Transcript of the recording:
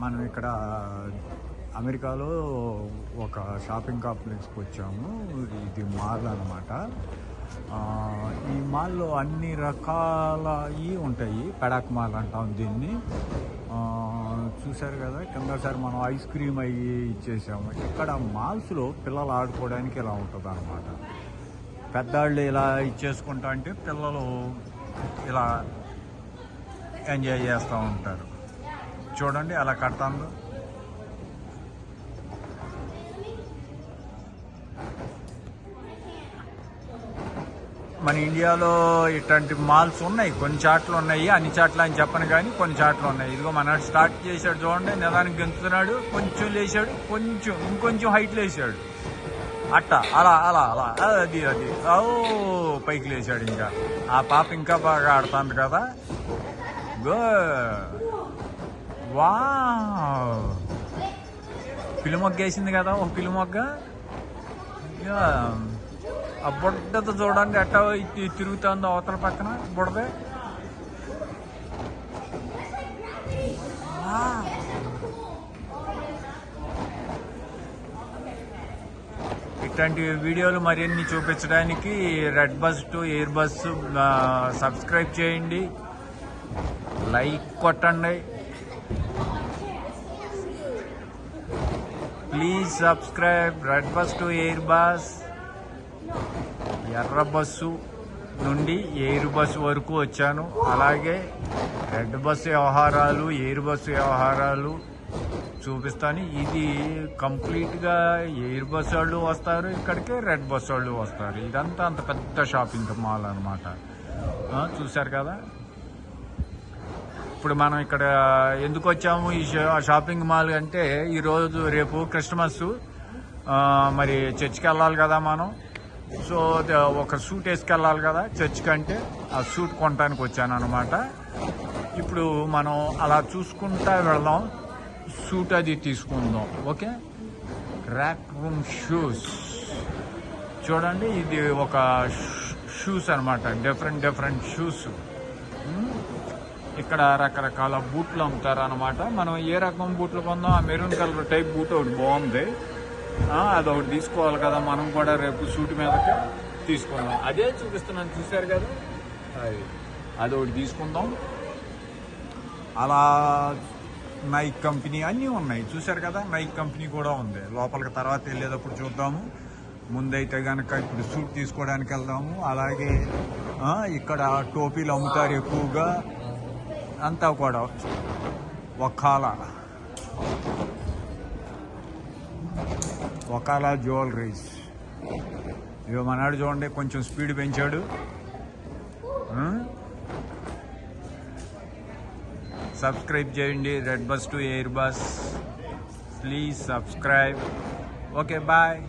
మనం ఇక్కడ అమెరికాలో ఒక షాపింగ్ కాంప్లెక్స్కి వచ్చాము. ఇది మాల్ అన్నమాట. ఈ మాల్లో అన్ని రకాల ఉంటాయి. పెడాక్ మాల్ అంటాం దీన్ని. చూశారు కదా, కిందసారి మనం ఐస్ క్రీమ్ అవి ఇచ్చేసాము. ఇక్కడ మాల్స్లో పిల్లలు ఆడుకోవడానికి ఇలా ఉంటుంది అన్నమాట. పెద్దవాళ్ళు ఇలా ఇచ్చేసుకుంటా అంటే పిల్లలు ఇలా ఎంజాయ్ చేస్తూ ఉంటారు. చూడండి అలా కడతాను. మన ఇండియాలో ఇట్లాంటి మాల్స్ ఉన్నాయి, కొన్ని చాట్లు ఉన్నాయి. అన్ని చాట్లు అని చెప్పను కానీ కొన్ని చాట్లు ఉన్నాయి. ఇదిగో మనడు స్టార్ట్ చేశాడు చూడండి, నిదానికి గెంతుతున్నాడు. కొంచెం లేచాడు, ఇంకొంచెం హైట్ లేచాడు. అట్ట అలా అలా అలా అది పైకి లేచాడు. ఇంకా ఆ పాప ఇంకా బాగా ఆడుతుంది కదా. వా పిల్లిమొగ్గ వేసింది కదా, ఒక పిల్లిమొగ్గ. ఆ బుడ్డతో చూడండి ఎట్టా తిరుగుతుందో అవతల పక్కన బుడదే. ఇట్లాంటి వీడియోలు మరిన్ని చూపించడానికి red bus to air bus subscribe చేయండి, లైక్ కొట్టండి. Please subscribe red bus to air bus. ఎర్ర బస్సు నుండి ఎయిర్ బస్సు వరకు వచ్చాను. అలాగే రెడ్ బస్సు వ్యవహారాలు, ఎయిర్ బస్సు వ్యవహారాలు చూపిస్తాను. ఇది కంప్లీట్గా ఎయిర్ బస్ వాళ్ళు వస్తారు ఇక్కడికి, రెడ్ బస్ వాళ్ళు వస్తారు. ఇదంతా అంత పెద్ద షాపింగ్ మాల్ అన్నమాట. చూశారు కదా. ఇప్పుడు మనం ఇక్కడ ఎందుకు వచ్చాము ఈ షాపింగ్ మాల్ అంటే, ఈరోజు రేపు క్రిస్మస్, మరి చర్చికి వెళ్ళాలి కదా మనం. సో ఒక సూట్ వేసుకెళ్ళాలి కదా చర్చికి. అంటే ఆ సూట్ కొనడానికి వచ్చాను అనమాట. ఇప్పుడు మనం అలా చూసుకుంటా వెళ్దాం, సూట్ అది తీసుకుందాం. ఓకే, ర్యాక్ రూమ్ షూస్ చూడండి. ఇది ఒక షూస్ అనమాట, డిఫరెంట్ షూస్. ఇక్కడ రకరకాల బూట్లు అమ్ముతారు అనమాట. మనం ఏ రకం బూట్లు కొందాం, ఆ మెరూన్ కలర్ టైప్ బూట్ ఒకటి బాగుంది, అదొకటి తీసుకోవాలి కదా. మనం కూడా రేపు సూట్ మీదకి తీసుకుందాం. అదే చూపిస్తున్నాను, చూశారు కదా, అదొకటి తీసుకుందాం. అలా నైక్ కంపెనీ అన్నీ ఉన్నాయి, చూశారు కదా. నైక్ కంపెనీ కూడా ఉంది లోపలికి, తర్వాత వెళ్ళేటప్పుడు చూద్దాము. ముందైతే కనుక ఇప్పుడు సూట్ తీసుకోవడానికి వెళ్దాము. అలాగే ఇక్కడ టోపీలు అమ్ముతారు ఎక్కువగా. అంతా కూడా వకాలా జ్యువెలరీస్. ఇక మనాడు చూడండి కొంచెం స్పీడ్ పెంచాడు. సబ్స్క్రైబ్ చేయండి red bus to air bus. Please subscribe. Okay, bye.